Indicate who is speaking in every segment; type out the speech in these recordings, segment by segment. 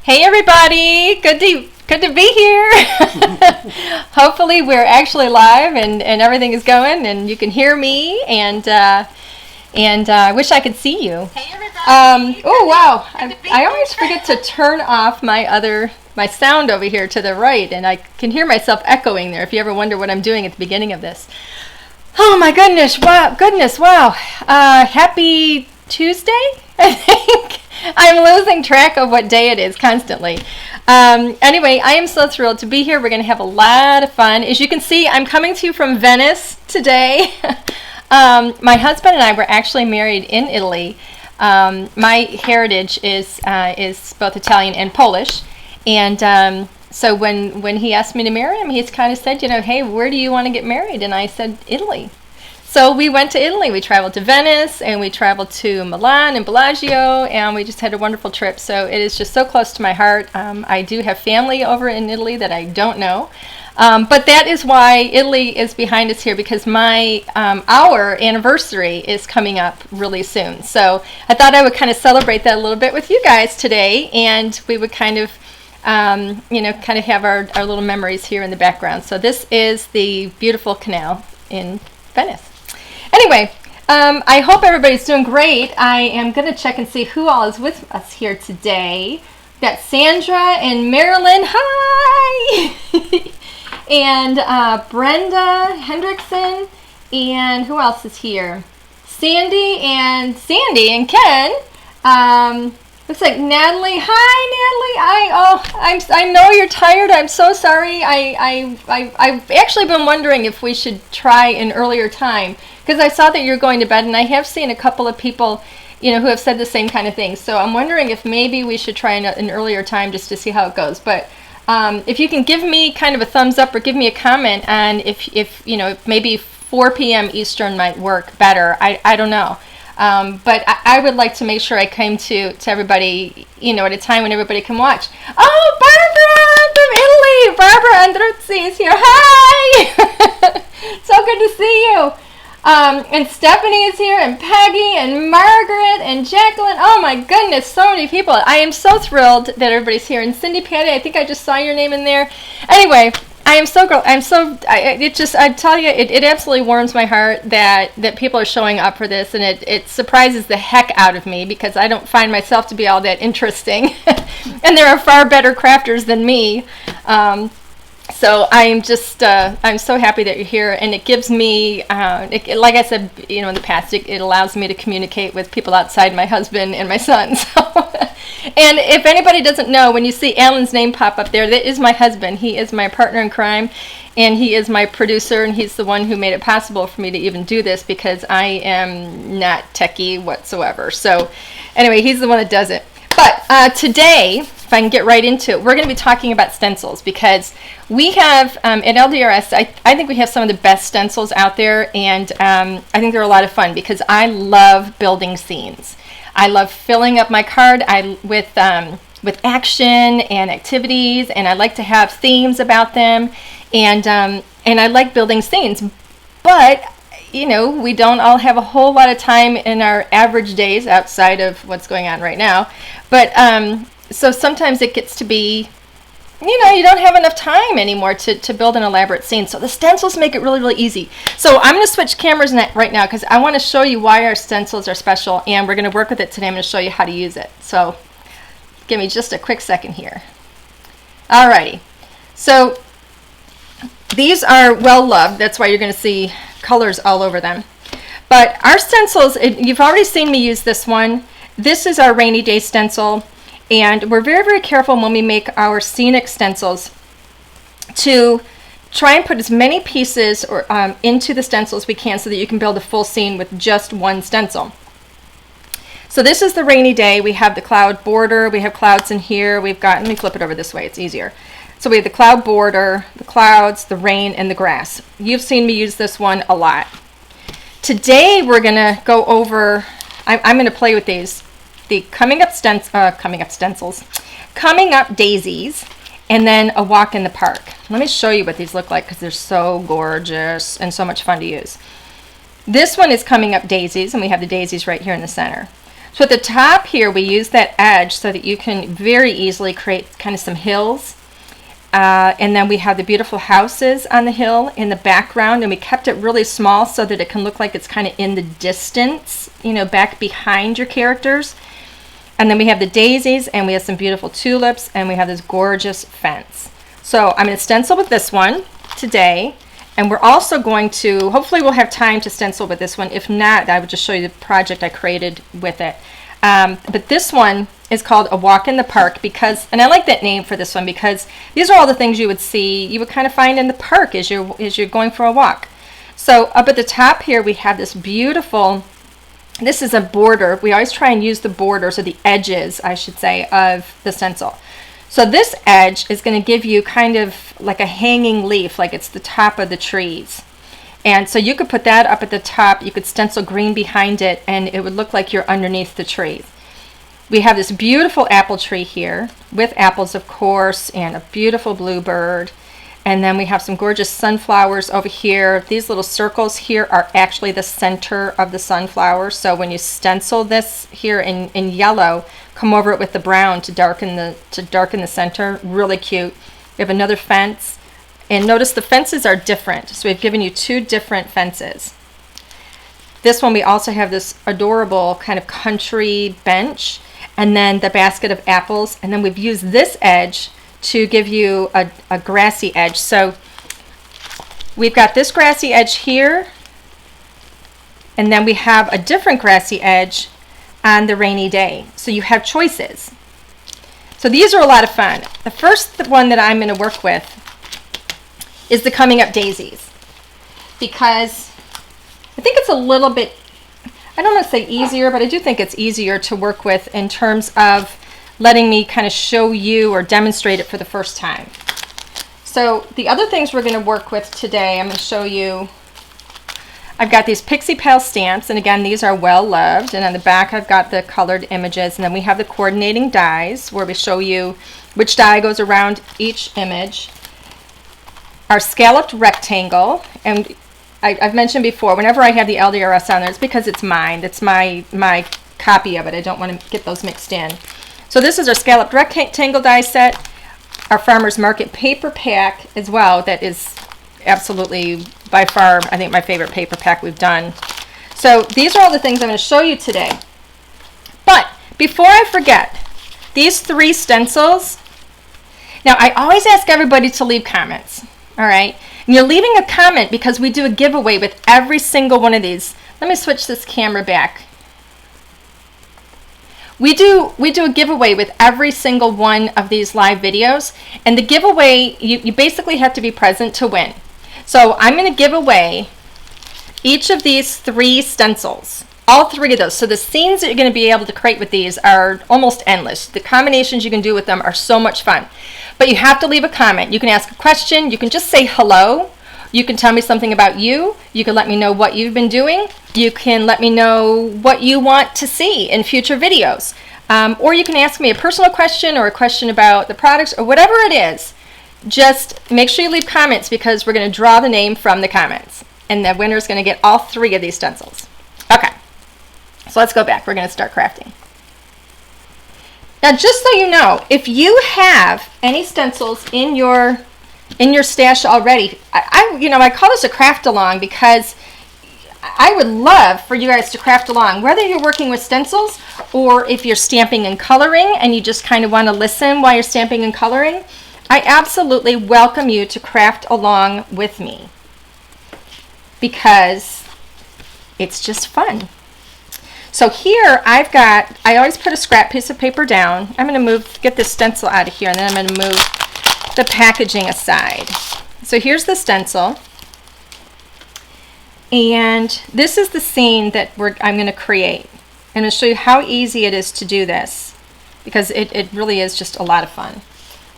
Speaker 1: Hey everybody, good to be here. Hopefully we're actually live and everything is going and you can hear me and I wish I could see you.
Speaker 2: Hey everybody.
Speaker 1: Oh wow, I always forget to turn off my sound over here to the right, and I can hear myself echoing there if you ever wonder what I'm doing at the beginning of this. Oh my goodness, wow. Happy Tuesday, I think. I'm losing track of what day it is constantly. Anyway, I am so thrilled to be here. We're going to have a lot of fun. As you can see, I'm coming to you from Venice today. My husband and I were actually married in Italy. My heritage is both Italian and Polish. And so when he asked me to marry him, he's kind of said, hey, where do you want to get married? And I said, Italy. So we went to Italy. We traveled to Venice, and we traveled to Milan and Bellagio, and we just had a wonderful trip. So it is just so close to my heart. I do have family over in Italy that I don't know. But that is why Italy is behind us here, because our anniversary is coming up really soon. So I thought I would kind of celebrate that a little bit with you guys today, and we would kind of have our little memories here in the background. So this is the beautiful canal in Venice. Anyway, I hope everybody's doing great. I am going to check and see who all is with us here today. We've got Sandra and Marilyn. Hi! And Brenda Hendrickson. And who else is here? Sandy and Ken. Looks like Natalie. Hi, Natalie. I know you're tired. I'm so sorry. I've actually been wondering if we should try an earlier time, because I saw that you're going to bed, and I have seen a couple of people, who have said the same kind of thing. So I'm wondering if maybe we should try an earlier time just to see how it goes. But if you can give me kind of a thumbs up or give me a comment on if maybe 4 p.m. Eastern might work better. I don't know. But I would like to make sure I came to everybody, at a time when everybody can watch. Oh, Barbara from Italy! Barbara Andruzzi is here. Hi! So good to see you. And Stephanie is here, and Peggy, and Margaret, and Jacqueline. Oh my goodness, so many people. I am so thrilled that everybody's here. And Cindy Patty, I think I just saw your name in there. Anyway, I tell you, it absolutely warms my heart that people are showing up for this, and it surprises the heck out of me, because I don't find myself to be all that interesting. And there are far better crafters than me. So I'm just, I'm so happy that you're here, and it gives me, like I said, in the past, it allows me to communicate with people outside my husband and my son. So, and if anybody doesn't know, when you see Alan's name pop up there, that is my husband. He is my partner in crime, and he is my producer, and he's the one who made it possible for me to even do this, because I am not techie whatsoever. So anyway, he's the one that does it. But today, if I can get right into it, we're going to be talking about stencils, because we have, at LDRS, I think we have some of the best stencils out there, and I think they're a lot of fun, because I love building scenes. I love filling up my card with action and activities, and I like to have themes about them, and I like building scenes. But we don't all have a whole lot of time in our average days outside of what's going on right now. But so sometimes it gets to be, you don't have enough time anymore to build an elaborate scene. So the stencils make it really, really easy. So I'm going to switch cameras right now, because I want to show you why our stencils are special, and we're going to work with it today. I'm going to show you how to use it. So give me just a quick second here. Alrighty. So these are well loved. That's why you're going to see colors all over them. But our stencils, you've already seen me use this one. This is our rainy day stencil, and we're very, very careful when we make our Scenic stencils to try and put as many pieces into the stencil as we can, so that you can build a full scene with just one stencil. So this is the rainy day. We have the cloud border. We have clouds in here. Let me flip it over this way. It's easier. So we have the cloud border, the clouds, the rain, and the grass. You've seen me use this one a lot. Today we're going to go over, I'm going to play with these, the coming up stencils, coming up daisies, and then a walk in the park. Let me show you what these look like, because they're so gorgeous and so much fun to use. This one is coming up daisies, and we have the daisies right here in the center. So at the top here, we use that edge so that you can very easily create kind of some hills. And then we have the beautiful houses on the hill in the background, and we kept it really small so that it can look like it's kind of in the distance, you know, back behind your characters. And then we have the daisies, and we have some beautiful tulips, and we have this gorgeous fence. So I'm going to stencil with this one today, and we're also going to, hopefully we'll have time to stencil with this one. If not, I would just show you the project I created with it. But this one is called A Walk in the Park because, and I like that name for this one because these are all the things you would see, you would kind of find in the park as you're going for a walk. So up at the top here we have this beautiful, this is a border. We always try and use the borders, or the edges, I should say, of the stencil. So this edge is going to give you kind of like a hanging leaf, like it's the top of the trees. And so you could put that up at the top, you could stencil green behind it, and it would look like you're underneath the trees. We have this beautiful apple tree here, with apples of course, and a beautiful bluebird. And then we have some gorgeous sunflowers over here. These little circles here are actually the center of the sunflower. So when you stencil this here in yellow, come over it with the brown to darken the center. Really cute. We have another fence. And notice the fences are different. So we've given you two different fences. This one we also have this adorable kind of country bench, and then the basket of apples. And then we've used this edge to give you a grassy edge. So we've got this grassy edge here, and then we have a different grassy edge on the rainy day. So you have choices. So these are a lot of fun. The first one that I'm going to work with is the Coming Up Daisies, because I think it's a little bit, I don't want to say easier, but I do think it's easier to work with in terms of letting me kind of show you or demonstrate it for the first time. So the other things we're going to work with today, I'm going to show you, I've got these Pixie Pal stamps, and again, these are well loved, and on the back I've got the colored images, and then we have the coordinating dies where we show you which die goes around each image. Our scalloped rectangle, and I've mentioned before, whenever I have the LDRS on there, it's because it's mine. It's my copy of it. I don't want to get those mixed in. So this is our scalloped rectangle die set, our Farmer's Market paper pack as well. That is absolutely, by far, I think my favorite paper pack we've done. So these are all the things I'm going to show you today. But before I forget, these 3 stencils, now I always ask everybody to leave comments. All right, and you're leaving a comment because we do a giveaway with every single one of these. Let me switch this camera back. We do a giveaway with every single one of these live videos, and the giveaway, you basically have to be present to win. So I'm going to give away each of these 3 stencils, all 3 of those. So the scenes that you're going to be able to create with these are almost endless. The combinations you can do with them are so much fun. But you have to leave a comment. You can ask a question. You can just say hello. You can tell me something about you. You can let me know what you've been doing. You can let me know what you want to see in future videos. Or you can ask me a personal question or a question about the products or whatever it is. Just make sure you leave comments because we're going to draw the name from the comments. And the winner is going to get all 3 of these stencils. Okay, so let's go back. We're going to start crafting. Now, just so you know, if you have any stencils in your stash already, I call this a craft along because I would love for you guys to craft along, whether you're working with stencils or if you're stamping and coloring and you just kind of want to listen while you're stamping and coloring. I absolutely welcome you to craft along with me because it's just fun. So here I always put a scrap piece of paper down. I'm going to get this stencil out of here, and then I'm going to move the packaging aside. So here's the stencil. And this is the scene that I'm going to create. I'm going to show you how easy it is to do this because it really is just a lot of fun.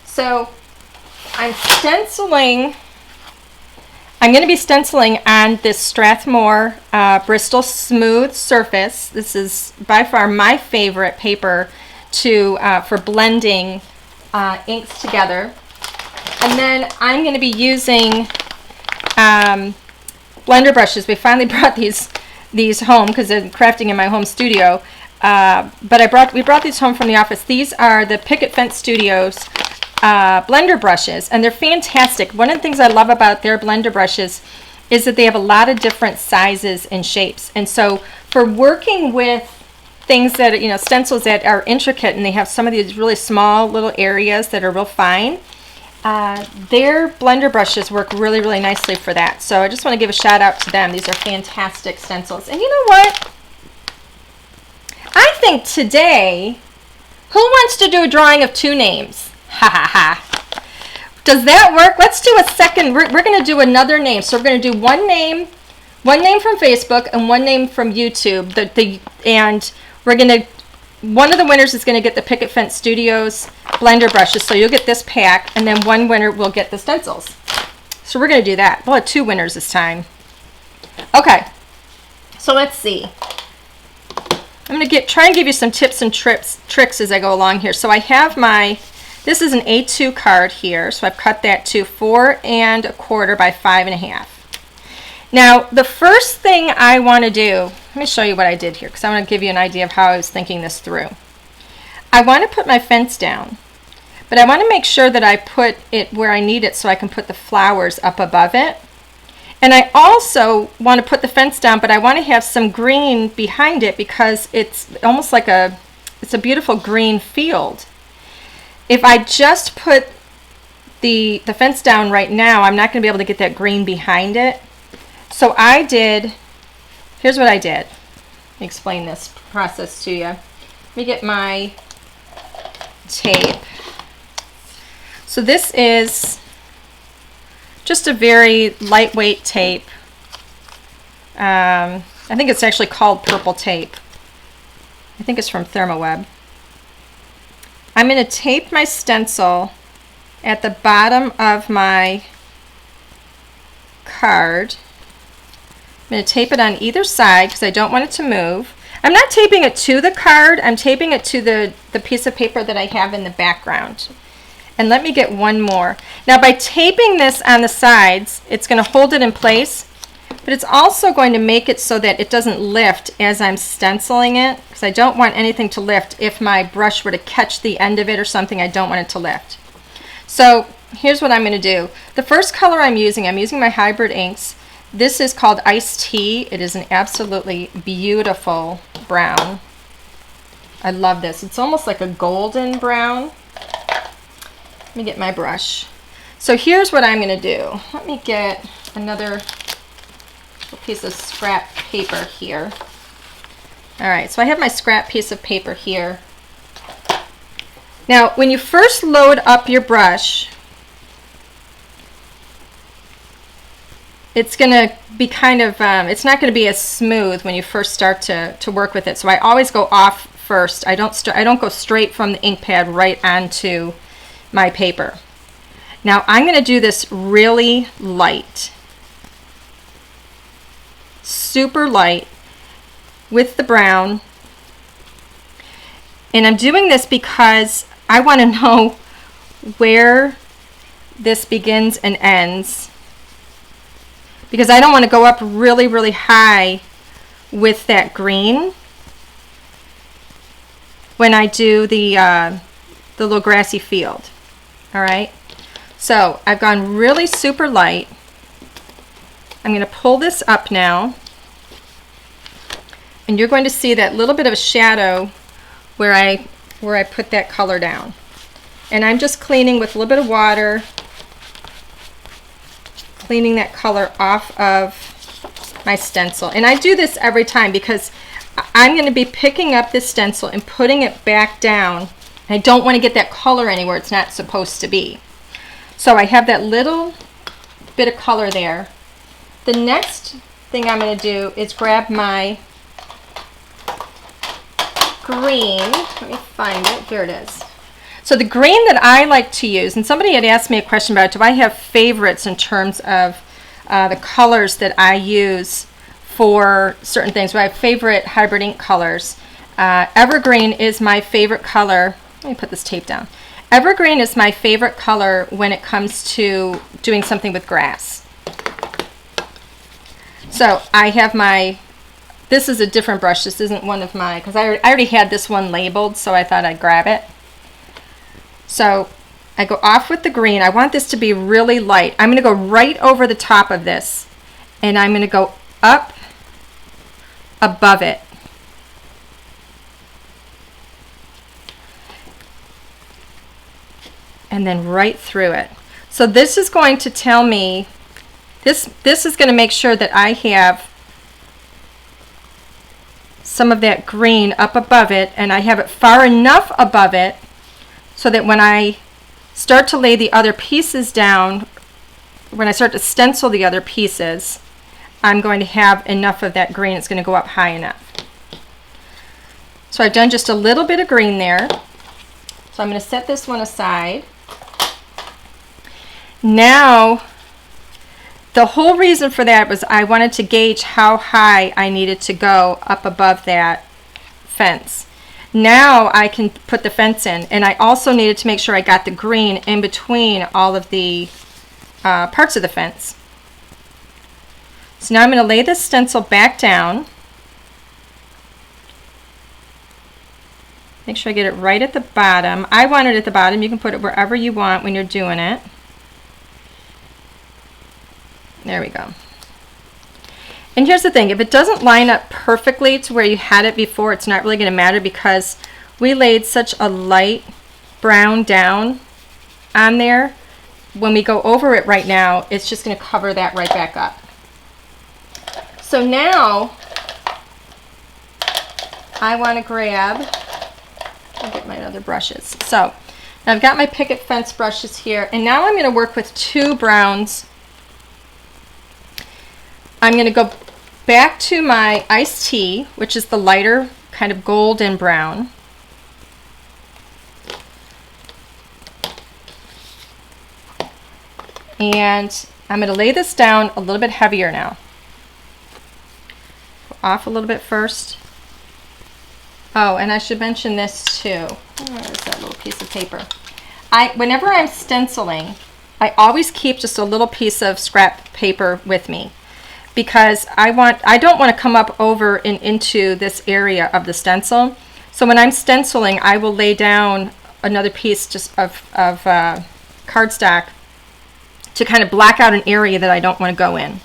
Speaker 1: So I'm going to be stenciling on this Strathmore Bristol Smooth Surface. This is by far my favorite paper for blending inks together. And then I'm going to be using blender brushes. We finally brought these home because I'm crafting in my home studio. But we brought these home from the office. These are the Picket Fence Studios blender brushes, and they're fantastic. One of the things I love about their blender brushes is that they have a lot of different sizes and shapes. And so for working with things that, you know, stencils that are intricate and they have some of these really small little areas that are real fine, their blender brushes work really, really nicely for that. So I just want to give a shout out to them. These are fantastic stencils. And you know what? I think today, who wants to do a drawing of 2 names? Ha ha ha. Does that work? Let's do a second. We're going to do another name. So we're going to do one name from Facebook and one name from YouTube. And we're going to, one of the winners is going to get the Picket Fence Studios blender brushes. So you'll get this pack, and then one winner will get the stencils. So we're going to do that. We'll have 2 winners this time. Okay. So let's see. I'm going to try and give you some tips and tricks as I go along here. So I have this is an A2 card here. So I've cut that to 4 1/4 by 5 1/2. Now, the first thing I want to do, let me show you what I did here because I want to give you an idea of how I was thinking this through. I want to put my fence down, but I want to make sure that I put it where I need it so I can put the flowers up above it. And I also want to put the fence down, but I want to have some green behind it because it's almost like it's a beautiful green field. If I just put the fence down right now, I'm not going to be able to get that green behind it. So here's what I did. Let me explain this process to you. Let me get my tape. So this is just a very lightweight tape. I think it's actually called purple tape. I think it's from Thermoweb. I'm going to tape my stencil at the bottom of my card. I'm going to tape it on either side because I don't want it to move. I'm not taping it to the card, I'm taping it to the piece of paper that I have in the background. And let me get one more. Now by taping this on the sides, it's going to hold it in place, but it's also going to make it so that it doesn't lift as I'm stenciling it, because I don't want anything to lift. If my brush were to catch the end of it or something, I don't want it to lift. So here's what I'm going to do. The first color I'm using my hybrid inks. This is called Iced Tea. It is an absolutely beautiful brown. I love this. It's almost like a golden brown. Let me get my brush. So here's what I'm going to do. Let me get another piece of scrap paper here. All right, so I have my scrap piece of paper here. Now, when you first load up your brush, it's going to be kind of, it's not going to be as smooth when you first start to work with it. So I always go off first. I don't go straight from the ink pad right onto my paper. Now I'm going to do this really light, super light with the brown. And I'm doing this because I want to know where this begins and ends, because I don't want to go up really, really high with that green when I do the little grassy field. All right, so I've gone really super light. I'm going to pull this up now, and you're going to see that little bit of a shadow where I put that color down. And I'm just cleaning with a little bit of water, cleaning that color off of my stencil. And I do this every time because I'm going to be picking up this stencil and putting it back down. I don't want to get that color anywhere it's not supposed to be. So I have that little bit of color there. The next thing I'm going to do is grab my green. Let me find it. Here it is. So the green that I like to use, and somebody had asked me a question about, do I have favorites in terms of the colors that I use for certain things? Do I have favorite hybrid ink colors? Evergreen is my favorite color. Let me put this tape down. Evergreen is my favorite color when it comes to doing something with grass. So I have my This is a different brush. This isn't one of mine because I already had this one labeled, so I thought I'd grab it. So I go off with the green. I want this to be really light. I'm going to go right over the top of this, and I'm going to go up above it. And then right through it. So this is going to tell me, this is going to make sure that I have some of that green up above it, and I have it far enough above it so that when I start to lay the other pieces down, when I start to stencil the other pieces, I'm going to have enough of that green. It's going to go up high enough. So I've done just a little bit of green there. So I'm going to set this one aside. Now, the whole reason for that was I wanted to gauge how high I needed to go up above that fence. Now I can put the fence in, and I also needed to make sure I got the green in between all of the parts of the fence. So now I'm going to lay this stencil back down. Make sure I get it right at the bottom. I want it at the bottom. You can put it wherever you want when you're doing it. There we go. And here's the thing, if it doesn't line up perfectly to where you had it before, it's not really going to matter because we laid such a light brown down on there. When we go over it right now, it's just going to cover that right back up. So now I want to grab, I'll get my other brushes. So now I've got my picket fence brushes here, and now I'm going to work with two browns. I'm going to go back to my iced tea, which is the lighter kind of golden brown. And I'm going to lay this down a little bit heavier now. Go off a little bit first. Oh, and I should mention this too. Where's that little piece of paper? Whenever I'm stenciling, I always keep just a little piece of scrap paper with me, because I don't want to come up over and into this area of the stencil. So when I'm stenciling, I will lay down another piece just of cardstock to kind of black out an area that I don't want to go in.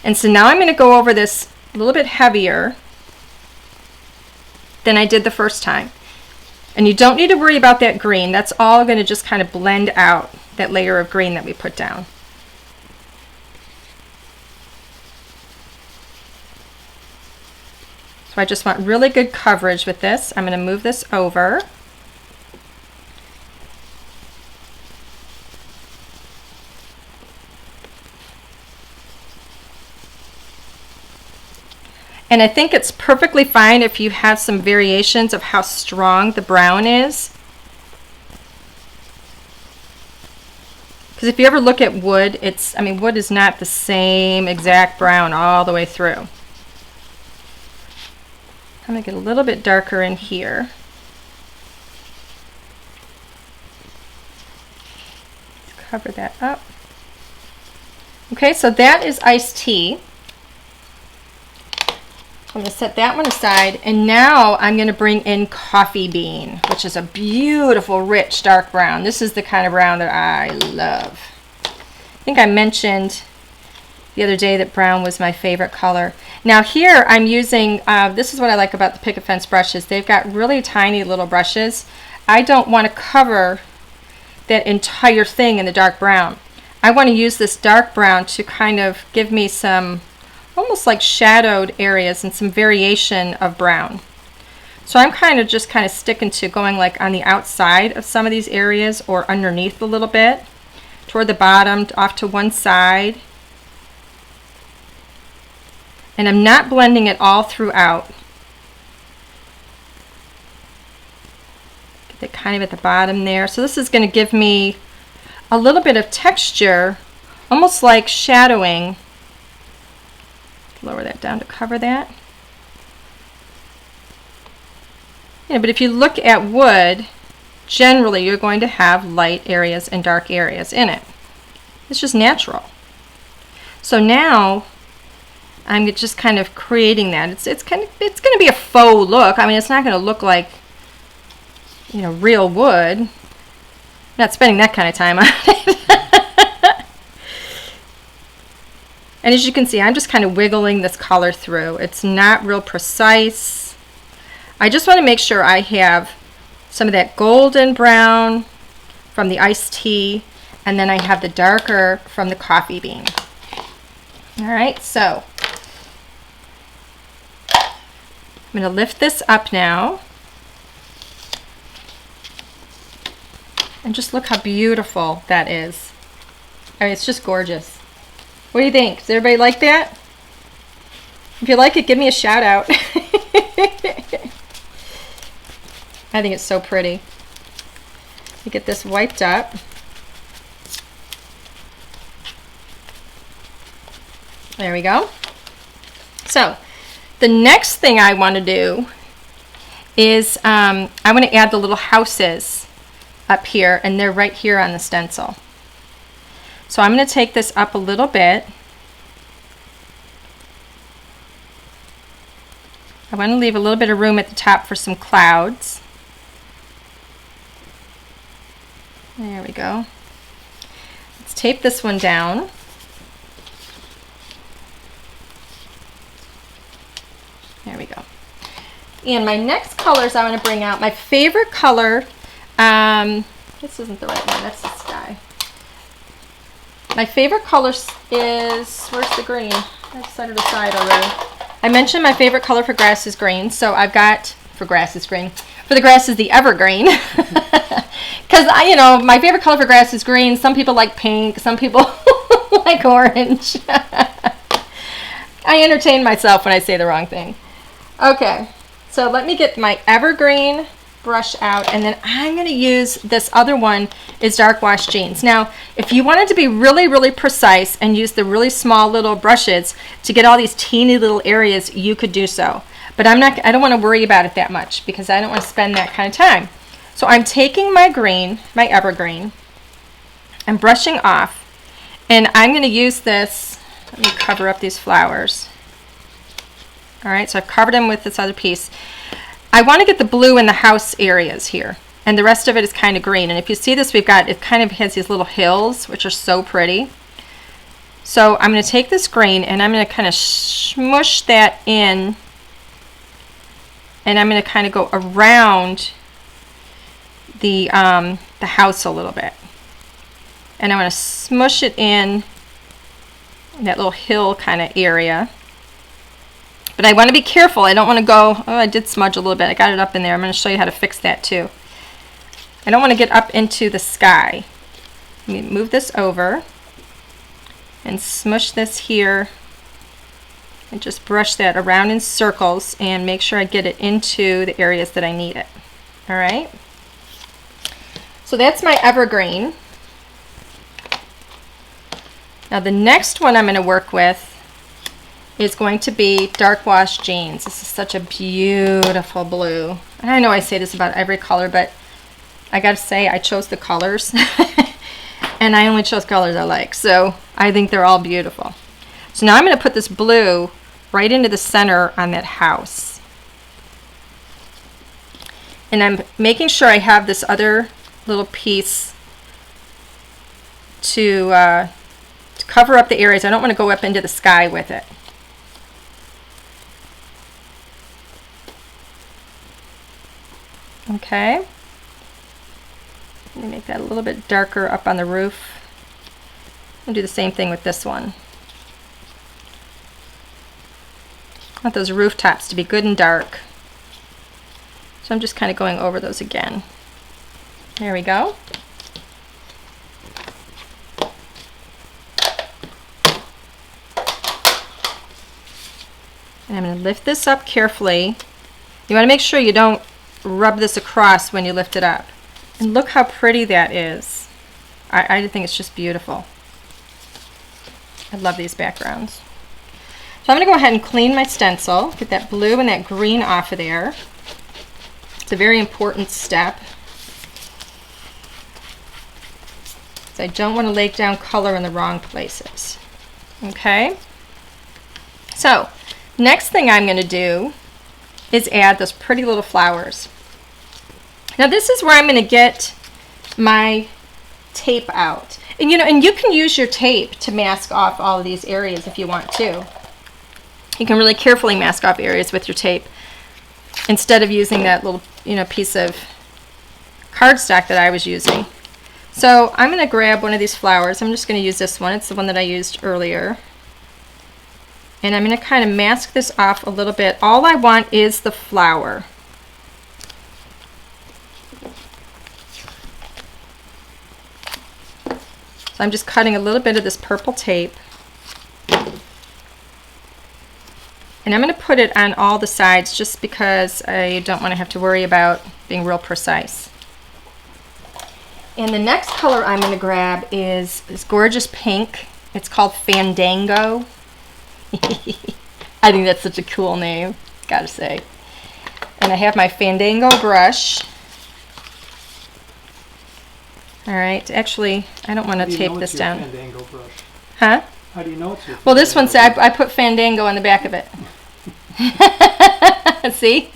Speaker 1: And so now I'm going to go over this a little bit heavier than I did the first time. And you don't need to worry about that green. That's all going to just kind of blend out that layer of green that we put down. So I just want really good coverage with this. I'm going to move this over. And I think it's perfectly fine if you have some variations of how strong the brown is. Because if you ever look at wood, wood is not the same exact brown all the way through. I'm going to get a little bit darker in here. Cover that up. Okay, so that is iced tea. I'm going to set that one aside, and now I'm going to bring in coffee bean, which is a beautiful, rich, dark brown. This is the kind of brown that I love. I think I mentioned the other day that brown was my favorite color. Now here I'm using, this is what I like about the picket fence brushes. They've got really tiny little brushes. I don't want to cover that entire thing in the dark brown. I want to use this dark brown to kind of give me some almost like shadowed areas and some variation of brown. So I'm kind of sticking to going like on the outside of some of these areas or underneath a little bit, toward the bottom, off to one side. And I'm not blending it all throughout. Get it kind of at the bottom there. So this is going to give me a little bit of texture, almost like shadowing. Lower that down to cover that. Yeah, but if you look at wood, generally you're going to have light areas and dark areas in it. It's just natural. So now I'm just kind of creating that. It's going to be a faux look. I mean, it's not going to look like, you know, real wood. I'm not spending that kind of time on it. And as you can see, I'm just kind of wiggling this color through. It's not real precise. I just want to make sure I have some of that golden brown from the iced tea, and then I have the darker from the coffee bean. All right, so I'm going to lift this up now. And just look how beautiful that is. I mean, it's just gorgeous. What do you think? Does everybody like that? If you like it, give me a shout out. I think it's so pretty. You get this wiped up. There we go. So the next thing I want to do is I want to add the little houses up here, and they're right here on the stencil. So I'm going to take this up a little bit. I want to leave a little bit of room at the top for some clouds. There we go. Let's tape this one down. There we go. And my next colors I want to bring out, my favorite color, this isn't the right one, that's the sky. My favorite color is, where's the green? I've set it aside already. I mentioned my favorite color for grass is green, so I've got, for grass is green, for the grass is the evergreen. Because, you know, my favorite color for grass is green. Some people like pink, some people like orange. I entertain myself when I say the wrong thing. Okay, so let me get my evergreen brush out, and then I'm going to use this other one is Dark Wash Jeans. Now, if you wanted to be really, really precise and use the really small little brushes to get all these teeny little areas, you could do so. But I don't want to worry about it that much because I don't want to spend that kind of time. So I'm taking my green, my evergreen, I'm brushing off, and I'm going to use this. Let me cover up these flowers. All right, so I've covered them with this other piece. I want to get the blue in the house areas here, and the rest of it is kind of green. And if you see this, we've got, it kind of has these little hills, which are so pretty. So I'm going to take this green, and I'm going to kind of smush that in, and I'm going to kind of go around the house a little bit. And I want to smush it in that little hill kind of area. But I want to be careful. I don't want to go, oh, I did smudge a little bit. I got it up in there. I'm going to show you how to fix that too. I don't want to get up into the sky. Let me move this over and smush this here and just brush that around in circles and make sure I get it into the areas that I need it. All right. So that's my evergreen. Now the next one I'm going to work with is going to be Dark Wash Jeans. This is such a beautiful blue. And I know I say this about every color, but I gotta say I chose the colors and I only chose colors I like, so I think they're all beautiful. So now I'm going to put this blue right into the center on that house, and I'm making sure I have this other little piece to cover up the areas. I don't want to go up into the sky with it. Okay, let me make that a little bit darker up on the roof. I'll do the same thing with this one. I want those rooftops to be good and dark. So I'm just kind of going over those again. There we go. And I'm going to lift this up carefully. You want to make sure you don't rub this across when you lift it up. And look how pretty that is. I think it's just beautiful. I love these backgrounds. So I'm going to go ahead and clean my stencil, get that blue and that green off of there. It's a very important step. So I don't want to lay down color in the wrong places. Okay? So, next thing I'm going to do is add those pretty little flowers. Now this is where I'm going to get my tape out. And you can use your tape to mask off all of these areas if you want to. You can really carefully mask off areas with your tape instead of using that little, piece of cardstock that I was using. So I'm going to grab one of these flowers. I'm just going to use this one. It's the one that I used earlier. And I'm going to kind of mask this off a little bit. All I want is the flower. So I'm just cutting a little bit of this purple tape. And I'm going to put it on all the sides just because I don't want to have to worry about being real precise. And the next color I'm going to grab is this gorgeous pink. It's called Fandango. I think that's such a cool name, gotta say. And I have my Fandango brush. Alright, actually, I don't want to tape this down.
Speaker 2: Fandango brush?
Speaker 1: Huh?
Speaker 2: How do you know it's your
Speaker 1: Well, this one said I put Fandango on the back of it. See?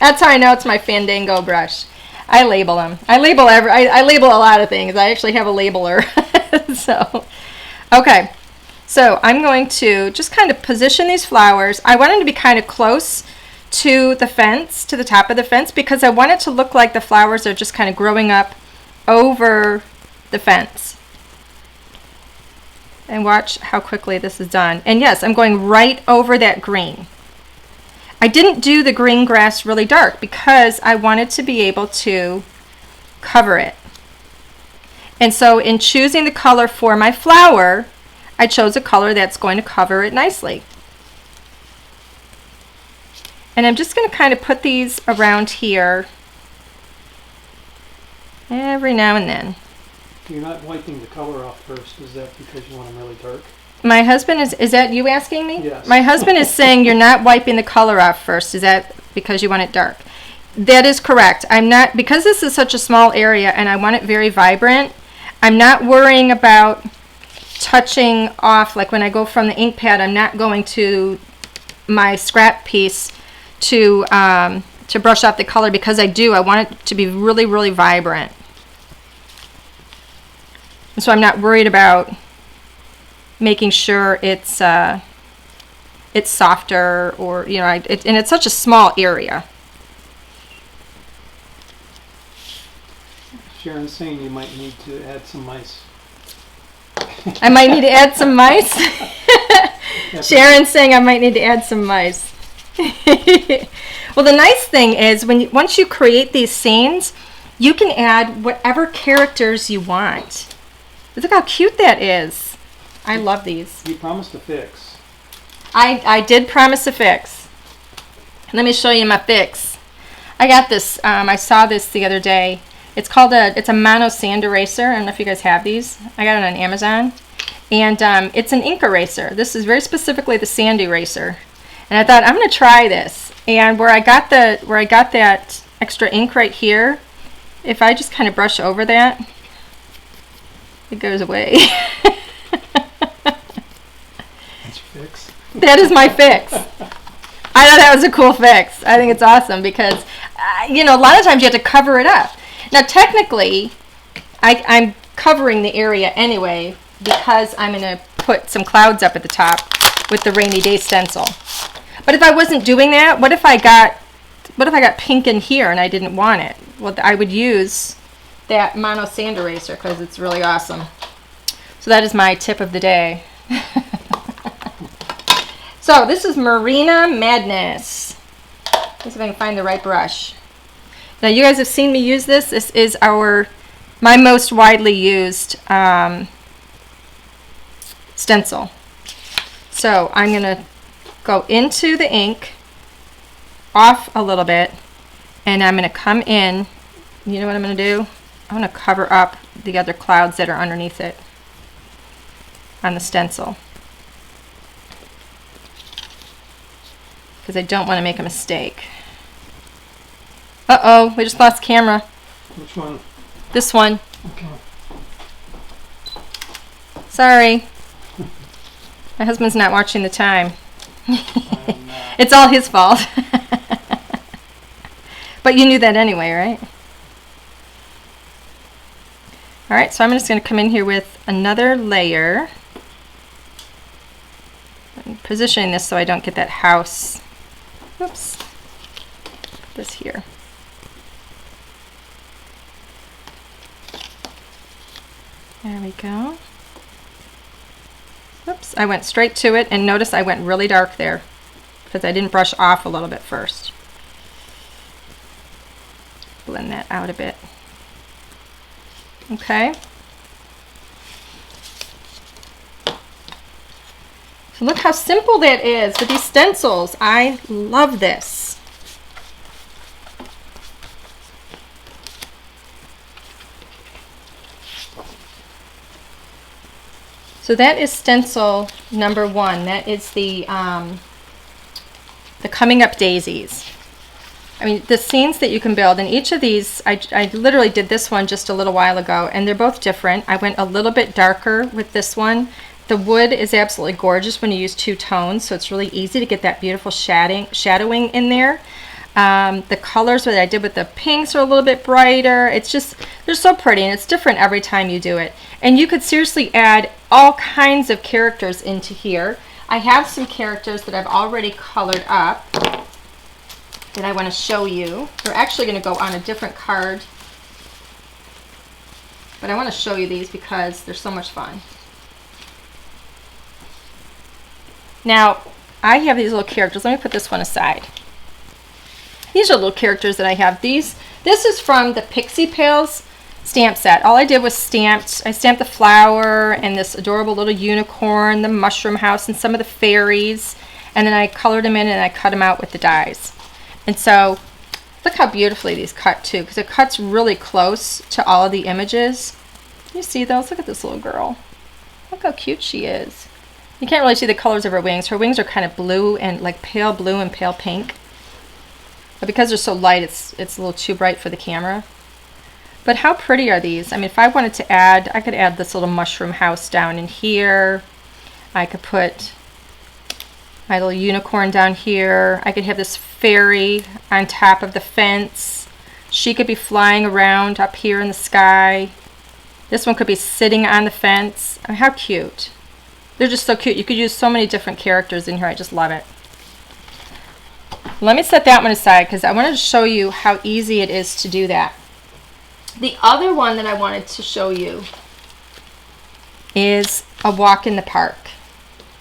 Speaker 1: That's how I know it's my Fandango brush. I label them. I label I label a lot of things. I actually have a labeler. So, okay. So I'm going to just kind of position these flowers. I want them to be kind of close to the fence, to the top of the fence, because I want it to look like the flowers are just kind of growing up over the fence. And watch how quickly this is done. And yes, I'm going right over that green. I didn't do the green grass really dark because I wanted to be able to cover it. And so in choosing the color for my flower, I chose a color that's going to cover it nicely. And I'm just going to kind of put these around here every now and then.
Speaker 2: You're not wiping the color off first. Is that because you want them really dark?
Speaker 1: My husband is that you asking me?
Speaker 2: Yes.
Speaker 1: My husband is saying you're not wiping the color off first. Is that because you want it dark? That is correct. I'm not, because this is such a small area and I want it very vibrant, I'm not worrying about touching off, like when I go from the ink pad, I'm not going to my scrap piece to brush off the color, because I want it to be really, really vibrant. And so I'm not worried about making sure it's softer, or and it's such a small area.
Speaker 2: Sharon's saying you might need to add some mice.
Speaker 1: I might need to add some mice. Sharon's saying I might need to add some mice. Well, the nice thing is once you create these scenes, you can add whatever characters you want. Look how cute that is. I love these.
Speaker 2: You promised to fix.
Speaker 1: I did promise to fix. Let me show you my fix. I got this. I saw this the other day. It's called it's a mono sand eraser. I don't know if you guys have these. I got it on Amazon. And it's an ink eraser. This is very specifically the sand eraser. And I thought, I'm going to try this. And where I got that extra ink right here, if I just kind of brush over that, it goes away.
Speaker 2: That's your fix.
Speaker 1: That is my fix. I thought that was a cool fix. I think it's awesome because, a lot of times you have to cover it up. Now, technically, I'm covering the area anyway because I'm going to put some clouds up at the top with the rainy day stencil. But if I wasn't doing that, what if I got pink in here and I didn't want it? Well, I would use that mono sand eraser because it's really awesome. So that is my tip of the day. So this is Marina Madness. Let's see if I can find the right brush. Now you guys have seen me use this. This is my most widely used stencil. So I'm going to go into the ink, off a little bit, and I'm going to come in. You know what I'm going to do? I'm going to cover up the other clouds that are underneath it on the stencil, because I don't want to make a mistake. Uh-oh, we just lost camera.
Speaker 2: Which one?
Speaker 1: This one.
Speaker 2: Okay.
Speaker 1: Sorry. My husband's not watching the time.
Speaker 2: I'm,
Speaker 1: It's all his fault. But you knew that anyway, right? All right, so I'm just going to come in here with another layer. I'm positioning this so I don't get that house. Oops. Put this here. There we go. Oops, I went straight to it, and notice I went really dark there because I didn't brush off a little bit first. Blend that out a bit. Okay. So look how simple that is with these stencils. I love this. So that is stencil number 1. That is the coming up daisies. I mean, the scenes that you can build, and each of these, I literally did this one just a little while ago, and they're both different. I went a little bit darker with this one. The wood is absolutely gorgeous when you use 2 tones, so it's really easy to get that beautiful shadowing in there. The colors that I did with the pinks are a little bit brighter. It's just, they're so pretty, and it's different every time you do it. And you could seriously add all kinds of characters into here. I have some characters that I've already colored up that I want to show you. They're actually going to go on a different card, but I want to show you these because they're so much fun. Now, I have these little characters. Let me put this one aside. These are little characters that I have. This is from the Pixie Pals stamp set. All I did was I stamped the flower and this adorable little unicorn, the mushroom house, and some of the fairies, and then I colored them in and I cut them out with the dies. And so look how beautifully these cut too, because it cuts really close to all of the images. You see those? Look at this little girl. Look how cute she is. You can't really see the colors of her wings. Her wings are kind of blue and like pale blue and pale pink. But because they're so light, it's a little too bright for the camera. But how pretty are these? I mean, if I wanted to add, I could add this little mushroom house down in here. I could put my little unicorn down here. I could have this fairy on top of the fence. She could be flying around up here in the sky. This one could be sitting on the fence. I mean, how cute. They're just so cute. You could use so many different characters in here. I just love it. Let me set that one aside because I wanted to show you how easy it is to do that. The other one that I wanted to show you is a walk in the park.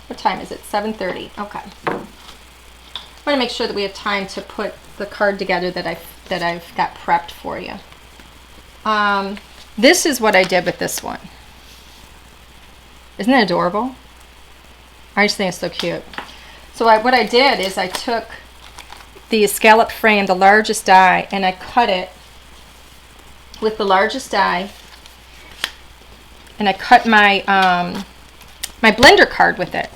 Speaker 1: What time is it? 7:30. Okay. I want to make sure that we have time to put the card together that I've got prepped for you. This is what I did with this one. Isn't that adorable? I just think it's so cute. So what I did is I took the scallop frame, the largest die, and I cut it with the largest die, and I cut my my blender card with it.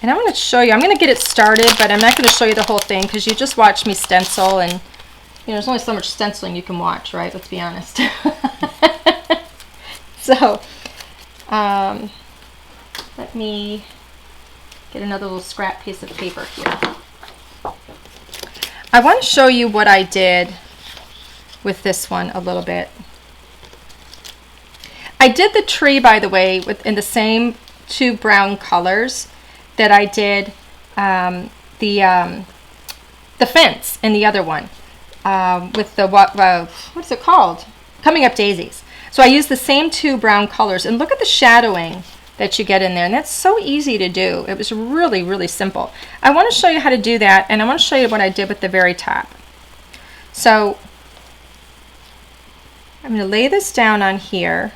Speaker 1: And I want to show you, I'm going to get it started, but I'm not going to show you the whole thing because you just watched me stencil, and you know, there's only so much stenciling you can watch, right? Let's be honest. So, let me get another little scrap piece of paper here. I want to show you what I did with this one a little bit. I did the tree, by the way, in the same 2 brown colors that I did the fence in the other one with the what is it called? Coming Up Daisies. So I used the same 2 brown colors, and look at the shadowing that you get in there, and that's so easy to do. It was really, really simple. I want to show you how to do that, and I want to show you what I did with the very top. So I'm going to lay this down on here.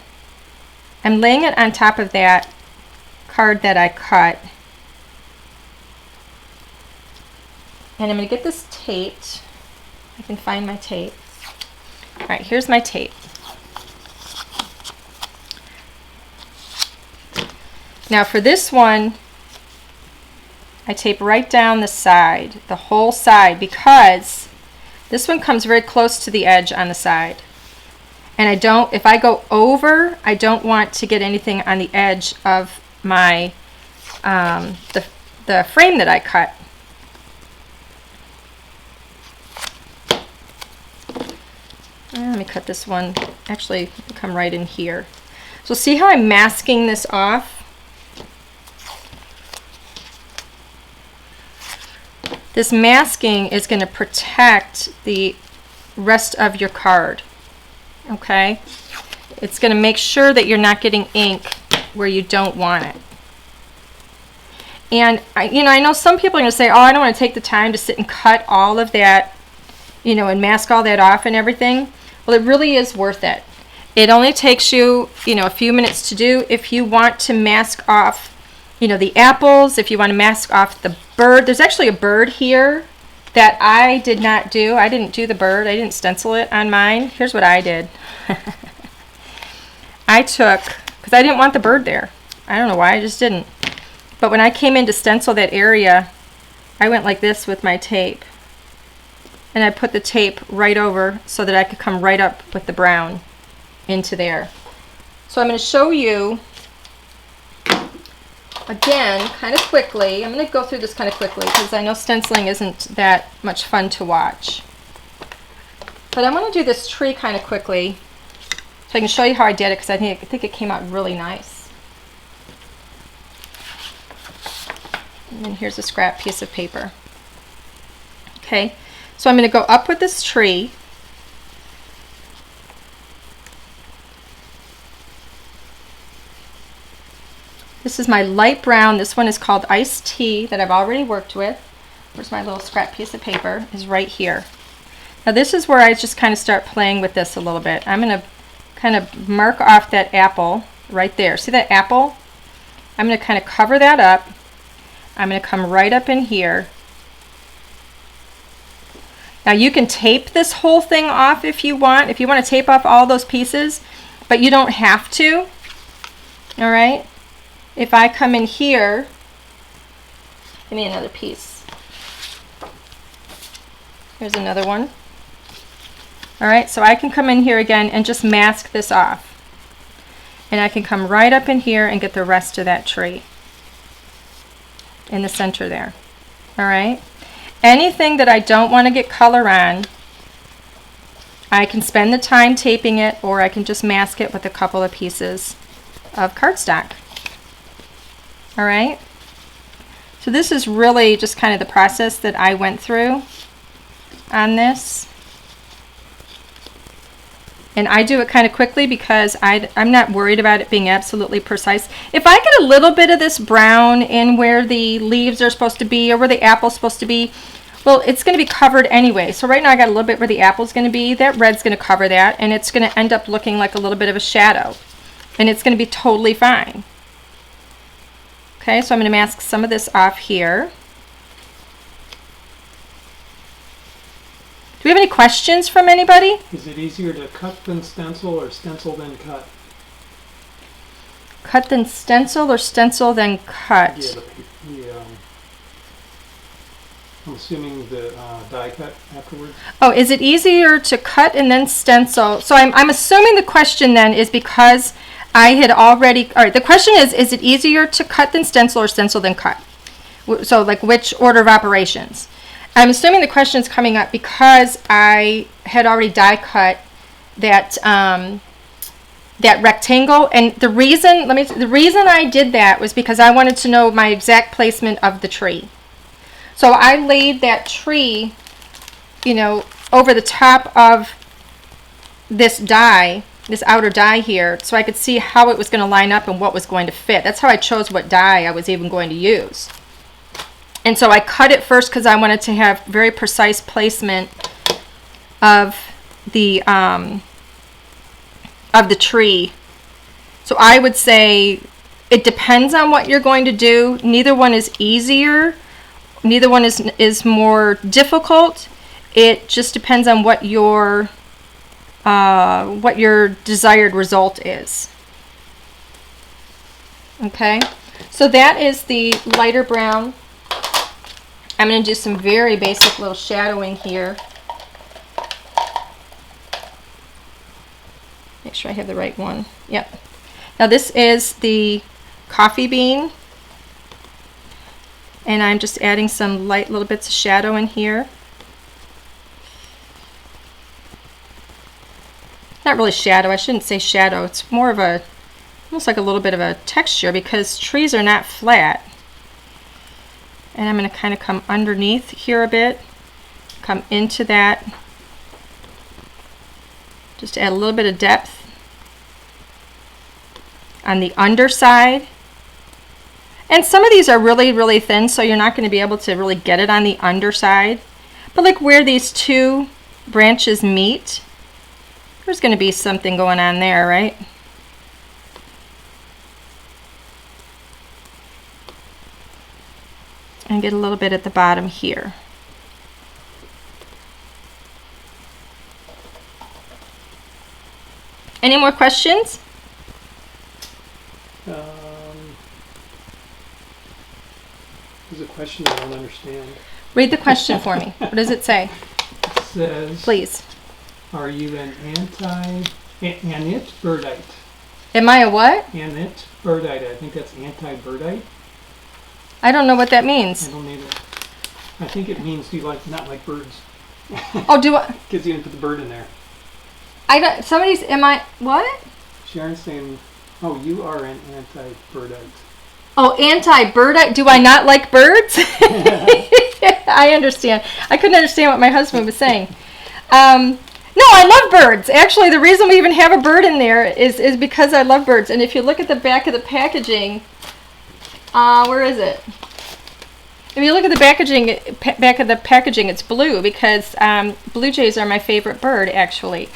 Speaker 1: I'm laying it on top of that card that I cut. And I'm going to get this taped. I can find my tape. All right, here's my tape. Now for this one, I tape right down the side, the whole side, because this one comes very close to the edge on the side. And if I go over, I don't want to get anything on the edge of my the frame that I cut. Let me cut this one. Actually, come right in here. So see how I'm masking this off? This masking is going to protect the rest of your card. Okay? It's going to make sure that you're not getting ink where you don't want it. And I know some people are going to say, oh, I don't want to take the time to sit and cut all of that, and mask all that off and everything. Well, it really is worth it. It only takes you, a few minutes to do. If you want to mask off, the apples, if you want to mask off the bird. There's actually a bird here that I did not do. I didn't do the bird. I didn't stencil it on mine. Here's what I did. I took, because I didn't want the bird there. I don't know why, I just didn't. But when I came in to stencil that area, I went like this with my tape. And I put the tape right over so that I could come right up with the brown into there. So I'm going to show you again kind of quickly. I'm going to go through this kind of quickly because I know stenciling isn't that much fun to watch. But I'm going to do this tree kind of quickly so I can show you how I did it, because I think it came out really nice. And then here's a scrap piece of paper. Okay, so I'm going to go up with this tree. This is my light brown. This one is called Iced Tea that I've already worked with. Where's my little scrap piece of paper? Is right here. Now this is where I just kind of start playing with this a little bit. I'm going to kind of mark off that apple right there. See that apple? I'm going to kind of cover that up. I'm going to come right up in here. Now you can tape this whole thing off if you want. If you want to tape off all those pieces, but you don't have to. All right? If I come in here, give me another piece. Here's another one. All right, so I can come in here again and just mask this off. And I can come right up in here and get the rest of that tree in the center there. All right. Anything that I don't want to get color on, I can spend the time taping it, or I can just mask it with a couple of pieces of cardstock. All right. So this is really just kind of the process that I went through on this. And I do it kind of quickly because I'm not worried about it being absolutely precise. If I get a little bit of this brown in where the leaves are supposed to be or where the apple's supposed to be, well, it's going to be covered anyway. So right now I got a little bit where the apple's going to be. That red's going to cover that, and it's going to end up looking like a little bit of a shadow. And it's going to be totally fine. Okay, so I'm going to mask some of this off here. Do we have any questions from anybody?
Speaker 2: Is it easier to cut than stencil, or stencil than cut?
Speaker 1: Cut than stencil, or stencil than cut?
Speaker 2: Yeah, I'm assuming the die cut afterwards.
Speaker 1: Oh, is it easier to cut and then stencil? So I'm assuming the question then is because I had already, all right, the question is it easier to cut than stencil or stencil than cut? So like which order of operations? I'm assuming the question is coming up because I had already die cut that that rectangle, and the reason I did that was because I wanted to know my exact placement of the tree. So I laid that tree, over the top of this die, this outer die here, so I could see how it was going to line up and what was going to fit. That's how I chose what die I was even going to use. And so I cut it first because I wanted to have very precise placement of the tree. So I would say it depends on what you're going to do. Neither one is easier. Neither one is more difficult. It just depends on what your desired result is. Okay, so that is the lighter brown. I'm going to do some very basic little shadowing here. Make sure I have the right one. Yep. Now this is the coffee bean. And I'm just adding some light little bits of shadow in here. Not really shadow, I shouldn't say shadow. It's more of a, almost like a little bit of a texture because trees are not flat. And I'm going to kind of come underneath here a bit, come into that, just to add a little bit of depth on the underside. And some of these are really, really thin, so you're not going to be able to really get it on the underside. But like where these two branches meet, there's going to be something going on there, right? And get a little bit at the bottom here. Any more questions?
Speaker 2: There's a question I don't understand.
Speaker 1: Read the question for me. What does it say?
Speaker 2: It says,
Speaker 1: Please.
Speaker 2: are you an anit birdite?
Speaker 1: Am I a what?
Speaker 2: Anit birdite. I think that's anti-birdite.
Speaker 1: I don't know what that means.
Speaker 2: I don't either. I think it means do you like not like birds?
Speaker 1: Oh, do I?
Speaker 2: Because you didn't put the bird in there.
Speaker 1: I don't. Somebody's. Am I what?
Speaker 2: Sharon's saying, oh, you are an anti-birdite.
Speaker 1: Oh, anti-bird. Do I not like birds? I understand. I couldn't understand what my husband was saying. No, I love birds. Actually, the reason we even have a bird in there is because I love birds. And if you look at the back of the packaging, where is it? If you look at the back of the packaging, it's blue because blue jays are my favorite bird, actually.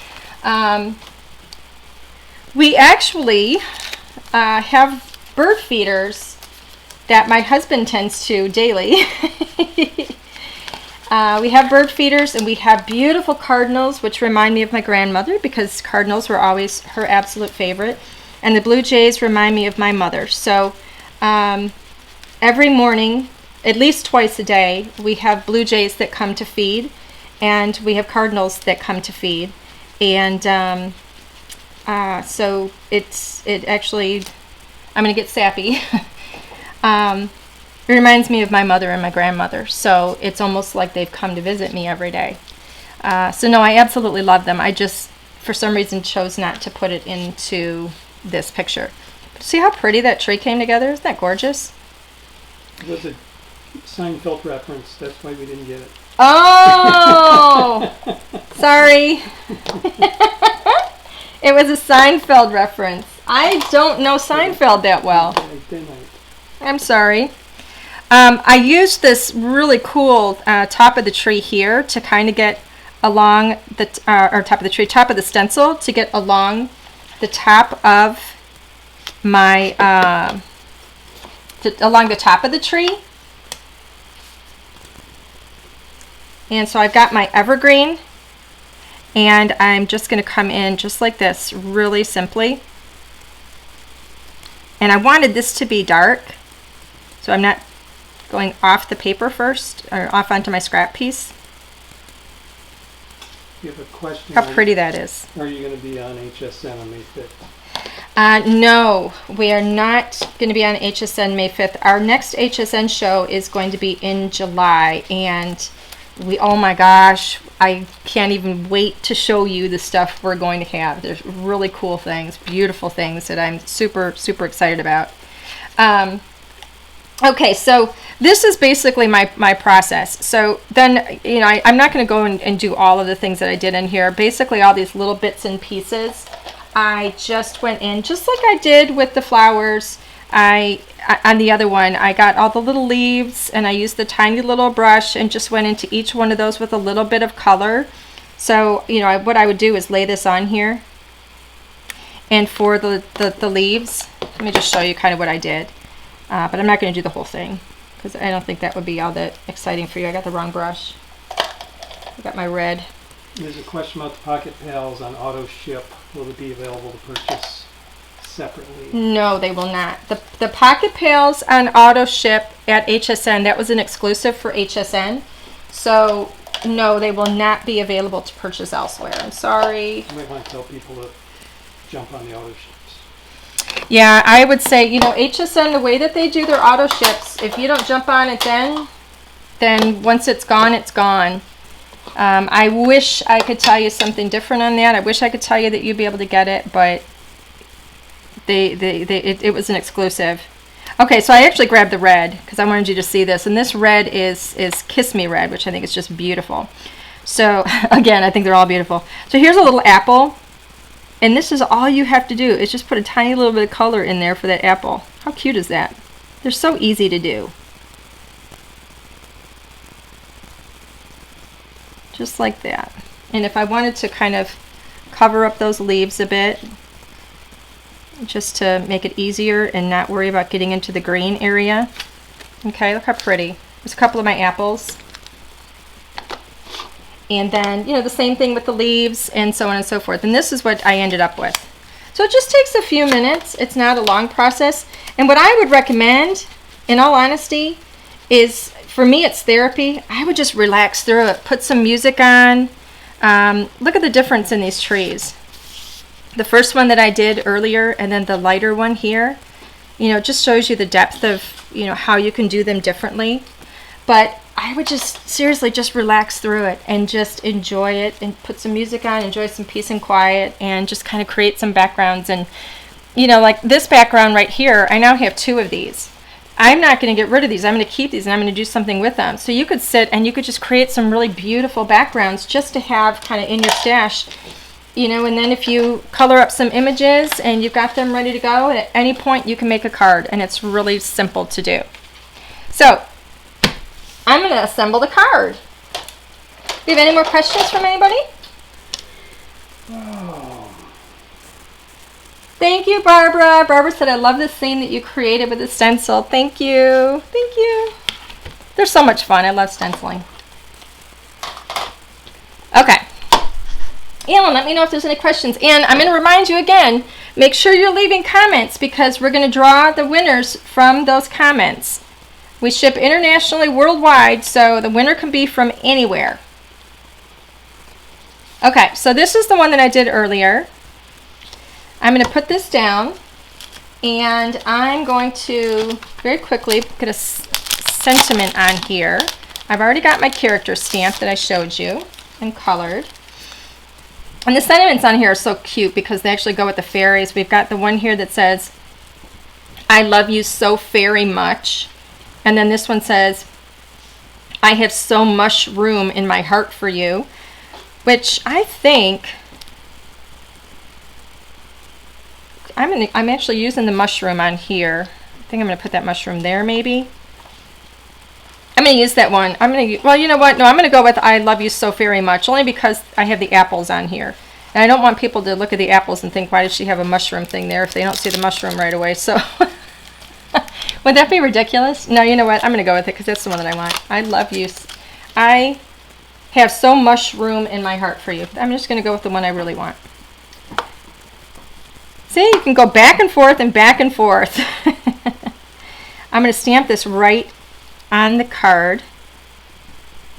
Speaker 1: We actually have bird feeders that my husband tends to daily. We have bird feeders and we have beautiful cardinals, which remind me of my grandmother because cardinals were always her absolute favorite. And the blue jays remind me of my mother. So every morning, at least twice a day, we have blue jays that come to feed and we have cardinals that come to feed. And so it actually, I'm going to get sappy. It reminds me of my mother and my grandmother, so it's almost like they've come to visit me every day. So no, I absolutely love them. I just, for some reason, chose not to put it into this picture. See how pretty that tree came together? Isn't that gorgeous?
Speaker 2: It was a Seinfeld reference. That's why we didn't get it.
Speaker 1: Oh! Sorry. It was a Seinfeld reference. I don't know Seinfeld that well. I'm sorry. I used this really cool top of the tree here to kind of get along the, or top of the tree, top of the stencil to get along the top of my, along the top of the tree. And so I've got my evergreen and I'm just going to come in just like this, really simply. And I wanted this to be dark, so I'm not going off the paper first, or off onto my scrap piece.
Speaker 2: You have a question.
Speaker 1: How pretty that is.
Speaker 2: Are you going to be on HSN on May 5th?
Speaker 1: No, we are not going to be on HSN May 5th. Our next HSN show is going to be in July, and oh my gosh, I can't even wait to show you the stuff we're going to have. There's really cool things, beautiful things that I'm super, super excited about. Okay, so this is basically my process. So then, you know, I'm not going to go and do all of the things that I did in here. Basically, all these little bits and pieces, I just went in, just like I did with the flowers. On the other one, I got all the little leaves and I used the tiny little brush and just went into each one of those with a little bit of color. So, you know, what I would do is lay this on here. And for the leaves, let me just show you kind of what I did. But I'm not going to do the whole thing because I don't think that would be all that exciting for you. I got the wrong brush. I got my red.
Speaker 2: There's a question about the Pocket Pals on auto ship. Will it be available to purchase separately?
Speaker 1: No, they will not. The Pocket Pals on auto ship at HSN, that was an exclusive for HSN. So no, they will not be available to purchase elsewhere. I'm sorry.
Speaker 2: You might want to tell people to jump on the auto ships.
Speaker 1: Yeah, I would say, you know, HSN, the way that they do their auto ships, if you don't jump on it then once it's gone, it's gone. I wish I could tell you something different on that. I wish I could tell you that you'd be able to get it, but it was an exclusive. Okay, so I actually grabbed the red because I wanted you to see this. And this red is Kiss Me Red, which I think is just beautiful. So, again, I think they're all beautiful. So here's a little apple. And this is all you have to do is just put a tiny little bit of color in there for that apple. How cute is that? They're so easy to do. Just like that. And if I wanted to kind of cover up those leaves a bit, just to make it easier and not worry about getting into the green area. Okay, look how pretty. There's a couple of my apples. And then, you know, the same thing with the leaves and so on and so forth. And this is what I ended up with. So it just takes a few minutes. It's not a long process. And what I would recommend, in all honesty, is, for me, it's therapy. I would just relax through it. Put some music on. Look at the difference in these trees. The first one that I did earlier and then the lighter one here, you know, it just shows you the depth of, you know, how you can do them differently. But I would just seriously just relax through it and just enjoy it and put some music on, enjoy some peace and quiet, and just kind of create some backgrounds. And, you know, like this background right here, I now have 2 of these. I'm not going to get rid of these. I'm going to keep these and I'm going to do something with them. So you could sit and you could just create some really beautiful backgrounds just to have kind of in your stash, you know, and then if you color up some images and you've got them ready to go, at any point you can make a card, and it's really simple to do. So I'm going to assemble the card. Do you have any more questions from anybody?
Speaker 2: Oh.
Speaker 1: Thank you, Barbara. Barbara said, I love this scene that you created with the stencil. Thank you. Thank you. They're so much fun. I love stenciling. Okay. Alan, let me know if there's any questions. And I'm going to remind you again, make sure you're leaving comments because we're going to draw the winners from those comments. We ship internationally, worldwide, so the winner can be from anywhere. Okay, so this is the one that I did earlier. I'm going to put this down, and I'm going to very quickly get a sentiment on here. I've already got my character stamp that I showed you and colored. And the sentiments on here are so cute because they actually go with the fairies. We've got the one here that says, I love you so very much. And then this one says, I have so much room in my heart for you, which I think I'm actually using the mushroom on here. I think I'm going to put that mushroom there maybe. I'm going to use that one. Well, you know what? No, I'm going to go with I love you so very much, only because I have the apples on here. And I don't want people to look at the apples and think, why does she have a mushroom thing there if they don't see the mushroom right away? So would that be ridiculous? No, you know what? I'm going to go with it because that's the one that I want. I love you. I have so much room in my heart for you. I'm just going to go with the one I really want. See, you can go back and forth and back and forth. I'm going to stamp this right on the card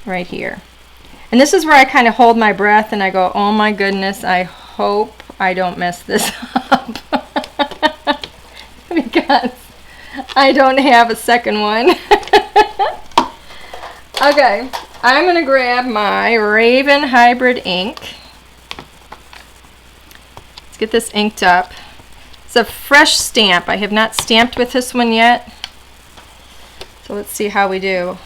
Speaker 1: right here. And this is where I kind of hold my breath and I go, oh my goodness, I hope I don't mess this up. Because I don't have a second one. Okay, I'm going to grab my Raven Hybrid ink. Let's get this inked up. It's a fresh stamp. I have not stamped with this one yet. So let's see how we do.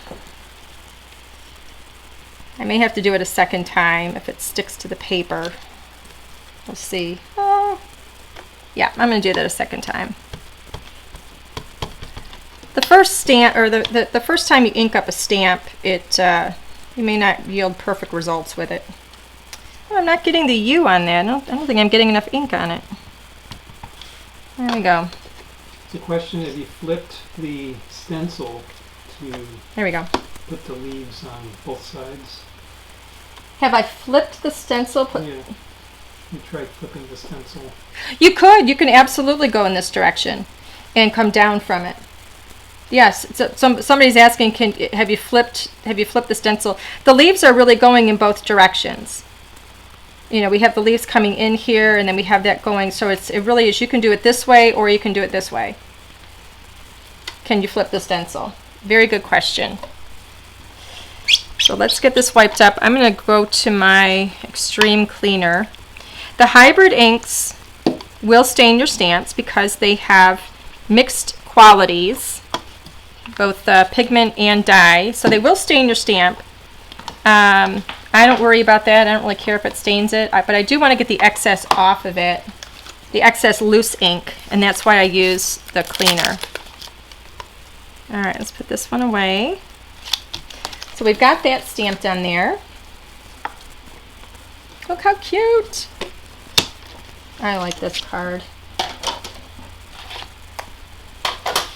Speaker 1: I may have to do it a second time if it sticks to the paper. We'll see. Yeah, I'm going to do that a second time. The first stamp, or the first time you ink up a stamp, you may not yield perfect results with it. Oh, I'm not getting the U on that. I don't think I'm getting enough ink on it. There we go.
Speaker 2: It's a question, have you flipped the stencil to
Speaker 1: There we go.
Speaker 2: put the leaves on both sides?
Speaker 1: Have I flipped the stencil?
Speaker 2: Yeah. You tried flipping the stencil.
Speaker 1: You could. You can absolutely go in this direction and come down from it. Yes. So somebody's asking, have you flipped the stencil? The leaves are really going in both directions. you know, we have the leaves coming in here, and then we have that going. So it really is, you can do it this way or you can do it this way. Can you flip the stencil? Very good question. So let's get this wiped up. I'm going to go to my extreme cleaner. The hybrid inks will stain your stamps because they have mixed qualities, both pigment and dye, so they will stain your stamp. I don't worry about that. I don't really care if it stains it, but I do want to get the excess off of it, the excess loose ink, and that's why I use the cleaner. All right, let's put this one away. So we've got that stamped on there. Look how cute. I like this card.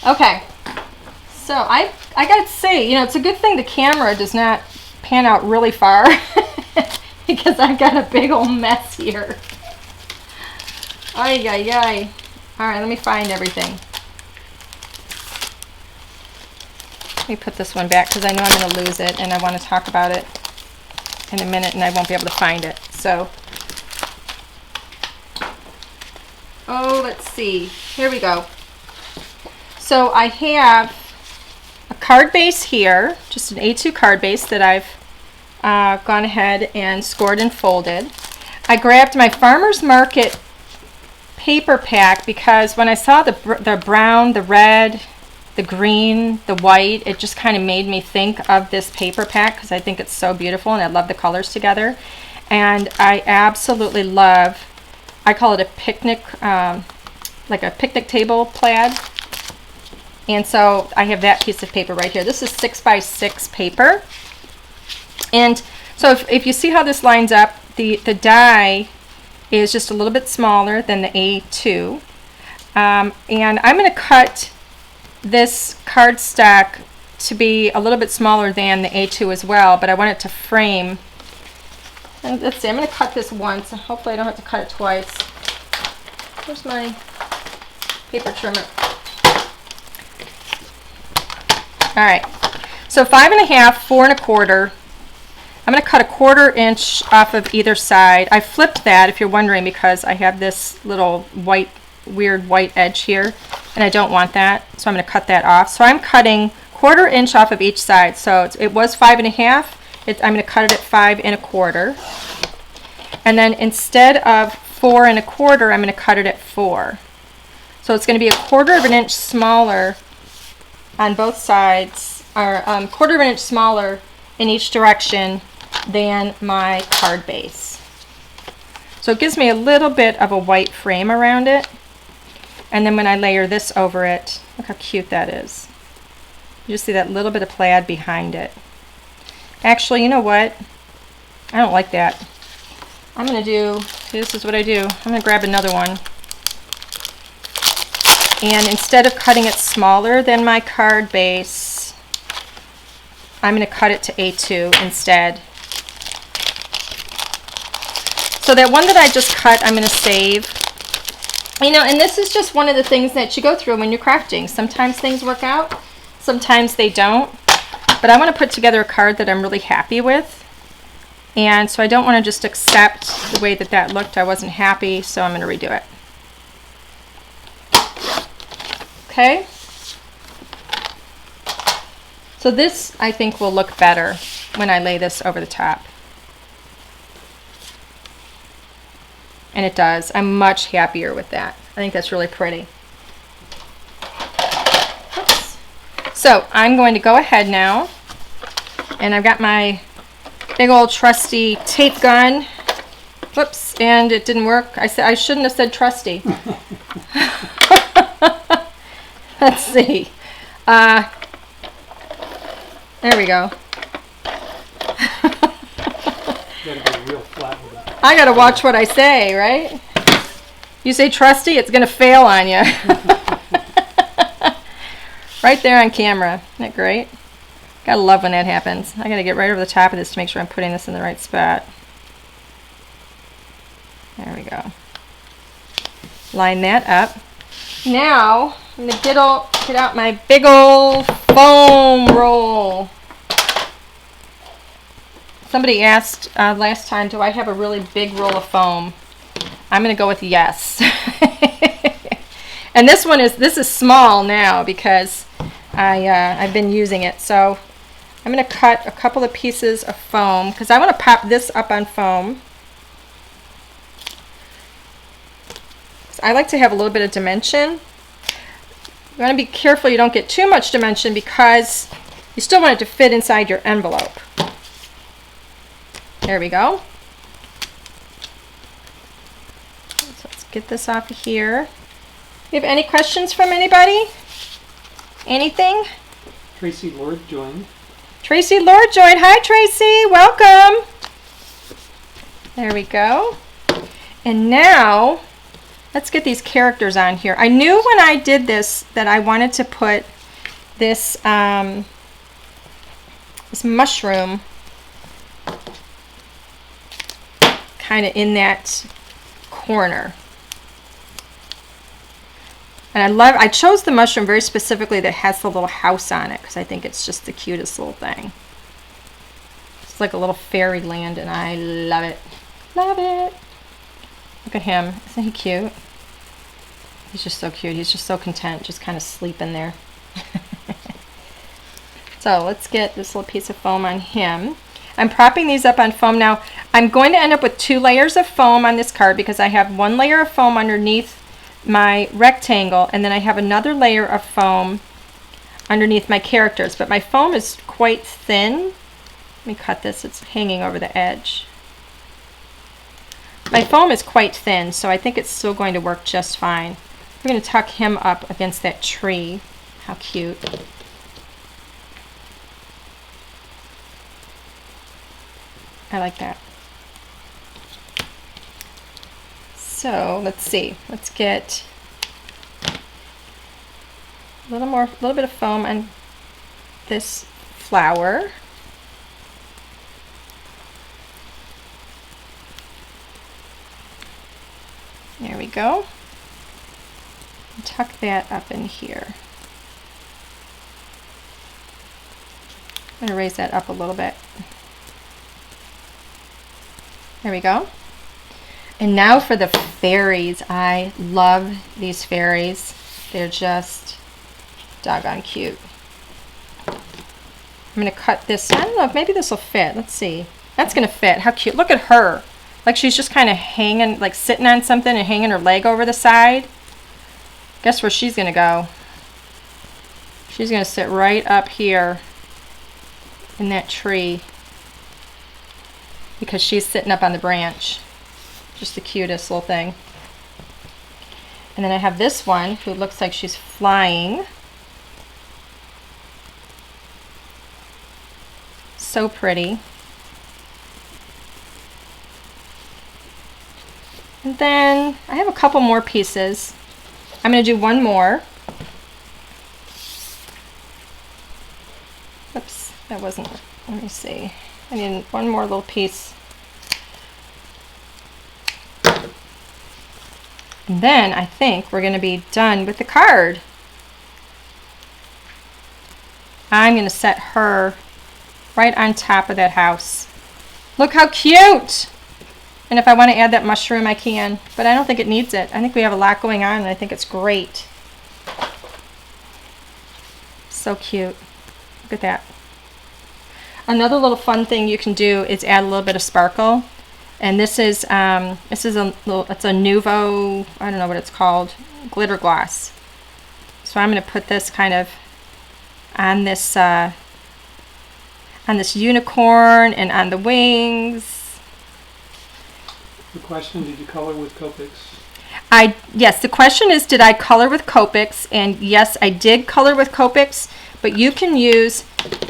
Speaker 1: Okay, so I gotta say, you know, it's a good thing the camera does not pan out really far because I've got a big old mess here. Ay, ay, ay. All right, let me find everything. Let me put this one back because I know I'm going to lose it and I want to talk about it in a minute and I won't be able to find it. So, oh, let's see. Here we go. So I have a card base here, just an A2 card base that I've gone ahead and scored and folded. I grabbed my Farmer's Market paper pack because when I saw the brown, the red, the green, the white, it just kind of made me think of this paper pack because I think it's so beautiful and I love the colors together. And I absolutely love, I call it a picnic, like a picnic table plaid. And so I have that piece of paper right here. This is 6x6 paper. And so if you see how this lines up, the die is just a little bit smaller than the A2. And I'm going to cut this cardstock to be a little bit smaller than the A2 as well, but I want it to frame. And let's see, I'm going to cut this once. Hopefully I don't have to cut it twice. Where's my paper trimmer? All right, so 5 1/2, 4 1/4. I'm going to cut a 1/4 inch off of either side. I flipped that, if you're wondering, because I have this little white, weird white edge here, and I don't want that, so I'm going to cut that off. So I'm cutting 1/4 inch off of each side. So it was 5 1/2. I'm going to cut it at 5 1/4. And then instead of 4 1/4, I'm going to cut it at 4. So it's going to be 1/4 of an inch smaller on both sides, or 1/4 of an inch smaller in each direction than my card base. So it gives me a little bit of a white frame around it. And then when I layer this over it, look how cute that is. You just see that little bit of plaid behind it. Actually, you know what? I don't like that. I'm going to do, this is what I do. I'm going to grab another one. And instead of cutting it smaller than my card base, I'm going to cut it to A2 instead. So that one that I just cut, I'm going to save. You know, and this is just one of the things that you go through when you're crafting. Sometimes things work out, sometimes they don't. But I want to put together a card that I'm really happy with. And so I don't want to just accept the way that that looked. I wasn't happy, so I'm going to redo it. Okay. So this, I think, will look better when I lay this over the top. And it does. I'm much happier with that. I think that's really pretty. Oops. So I'm going to go ahead now, and I've got my big old trusty tape gun. Whoops, and it didn't work. I shouldn't have said trusty. Let's see. There we go. I gotta watch what I say, right? You say trusty, it's gonna fail on you. Right there on camera. Isn't that great? Gotta love when that happens. I gotta get right over the top of this to make sure I'm putting this in the right spot. There we go. Line that up. Now, I'm gonna get out my big old foam roll. Somebody asked last time, do I have a really big roll of foam? I'm going to go with yes. And this is small now because I've been using it. So I'm going to cut a couple of pieces of foam because I want to pop this up on foam. So I like to have a little bit of dimension. You want to be careful you don't get too much dimension because you still want it to fit inside your envelope. There we go. So let's get this off of here. You have any questions from anybody? Anything?
Speaker 2: Tracy Lord joined.
Speaker 1: Tracy Lord joined. Hi, Tracy. Welcome. There we go. And now, let's get these characters on here. I knew when I did this that I wanted to put this, this mushroom kind of in that corner. And I chose the mushroom very specifically that has the little house on it because I think it's just the cutest little thing. It's like a little fairyland and I love it. Love it. Look at him. Isn't he cute? He's just so cute. He's just so content, just kind of sleeping there. So let's get this little piece of foam on him. I'm propping these up on foam now. I'm going to end up with 2 layers of foam on this card because I have 1 layer of foam underneath my rectangle and then I have another layer of foam underneath my characters. But my foam is quite thin. Let me cut this. It's hanging over the edge. My foam is quite thin, so I think it's still going to work just fine. We're going to tuck him up against that tree. How cute. I like that. So let's see. Let's get a little bit of foam on this flower. There we go. And tuck that up in here. I'm going to raise that up a little bit. There we go. And now for the fairies. I love these fairies. They're just doggone cute. I'm going to cut this. I don't know if maybe this will fit. Let's see. That's going to fit. How cute. Look at her. Like she's just kind of hanging, like sitting on something and hanging her leg over the side. Guess where she's going to go? She's going to sit right up here in that tree because she's sitting up on the branch. Just the cutest little thing. And then I have this one who looks like she's flying. So pretty. And then I have a couple more pieces. I'm going to do one more. Oops, that wasn't, let me see. I need one more little piece. And then I think we're going to be done with the card. I'm going to set her right on top of that house. Look how cute! And if I want to add that mushroom, I can. But I don't think it needs it. I think we have a lot going on, and I think it's great. So cute. Look at that. Another little fun thing you can do is add a little bit of sparkle. And this is a little, it's a Nuvo, I don't know what it's called, glitter gloss. So I'm going to put this kind of on this unicorn and on the wings.
Speaker 2: The question, did you color with Copics?
Speaker 1: Yes, the question is, did I color with Copics? And yes, I did color with Copics, but you can use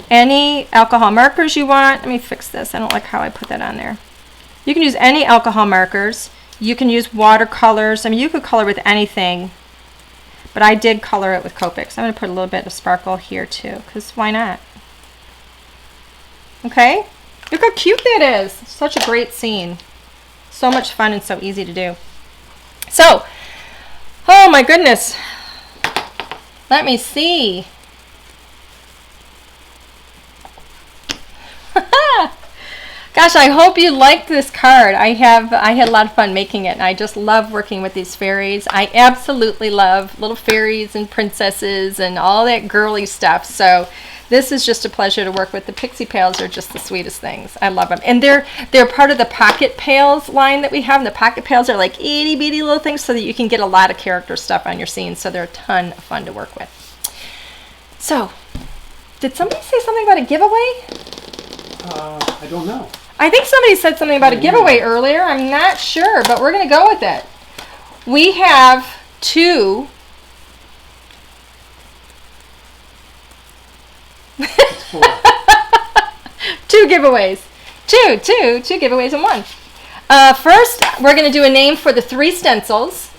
Speaker 1: any alcohol markers you want. Let me fix this. I don't like how I put that on there. You can use any alcohol markers. You can use watercolors. I mean, you could color with anything, but I did color it with Copics. I'm going to put a little bit of sparkle here too, because why not? Okay? Look how cute that is. Such a great scene. So much fun and so easy to do. So, oh my goodness. Let me see. Gosh, I hope you liked this card. I had a lot of fun making it, and I just love working with these fairies. I absolutely love little fairies and princesses and all that girly stuff. So this is just a pleasure to work with. The pixie pails are just the sweetest things. I love them. And they're part of the pocket pails line that we have. And the pocket pails are like itty bitty little things so that you can get a lot of character stuff on your scene. So they're a ton of fun to work with. So, did somebody say something about a giveaway?
Speaker 2: I don't know.
Speaker 1: I think somebody said something about a giveaway earlier. I'm not sure, but we're going to go with it. We have two. Two giveaways. Two giveaways in one. First, we're going to do a name for the 3 stencils.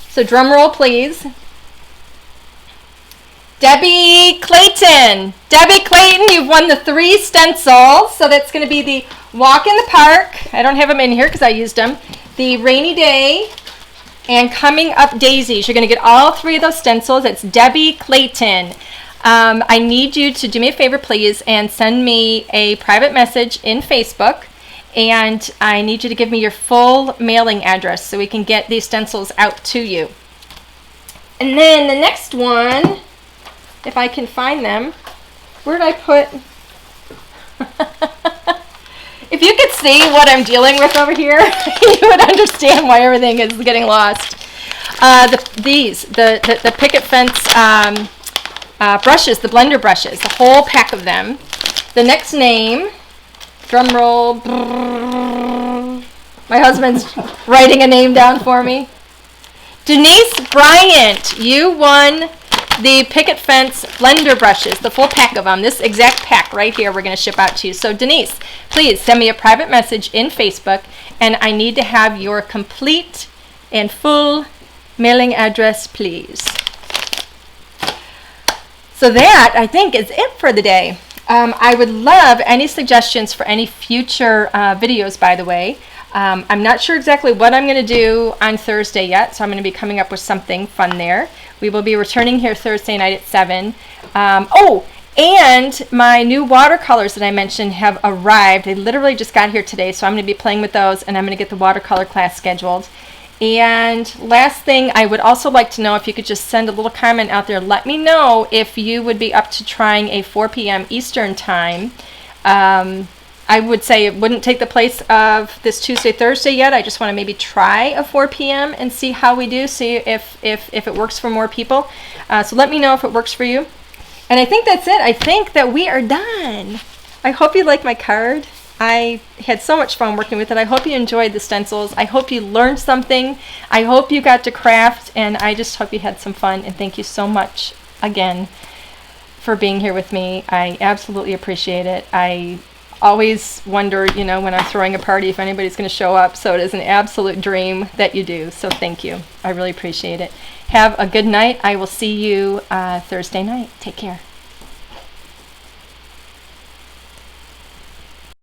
Speaker 1: So drum roll, please. Debbie Clayton. Debbie Clayton, you've won the 3 stencils. So that's going to be the Walk in the Park. I don't have them in here because I used them. The Rainy Day and Coming Up Daisies. You're going to get all 3 of those stencils. It's Debbie Clayton. I need you to do me a favor, please, and send me a private message in Facebook. And I need you to give me your full mailing address so we can get these stencils out to you. And then the next one, if I can find them, where did I put? If you could see what I'm dealing with over here, you would understand why everything is getting lost. The picket fence brushes, the blender brushes, the whole pack of them. The next name, drum roll. My husband's writing a name down for me. Denise Bryant, you won the picket fence blender brushes, the full pack of them. This exact pack right here we're going to ship out to you. So Denise, please send me a private message in Facebook, and I need to have your complete and full mailing address, please. So that, I think, is it for the day. I would love any suggestions for any future videos, by the way. I'm not sure exactly what I'm going to do on Thursday yet, so I'm going to be coming up with something fun there. We will be returning here Thursday night at 7. And my new watercolors that I mentioned have arrived. They literally just got here today, so I'm going to be playing with those, and I'm going to get the watercolor class scheduled. And last thing, I would also like to know if you could just send a little comment out there. Let me know if you would be up to trying a 4 p.m. Eastern time. I would say it wouldn't take the place of this Tuesday, Thursday yet. I just want to maybe try a 4 p.m. and see how we do, see if it works for more people. So let me know if it works for you. And I think that's it. I think that we are done. I hope you like my card. I had so much fun working with it. I hope you enjoyed the stencils. I hope you learned something. I hope you got to craft, and I just hope you had some fun. And thank you so much again for being here with me. I absolutely appreciate it. I always wonder, when I'm throwing a party, if anybody's going to show up. So it is an absolute dream that you do. So thank you. I really appreciate it. Have a good night. I will see you Thursday night. Take care.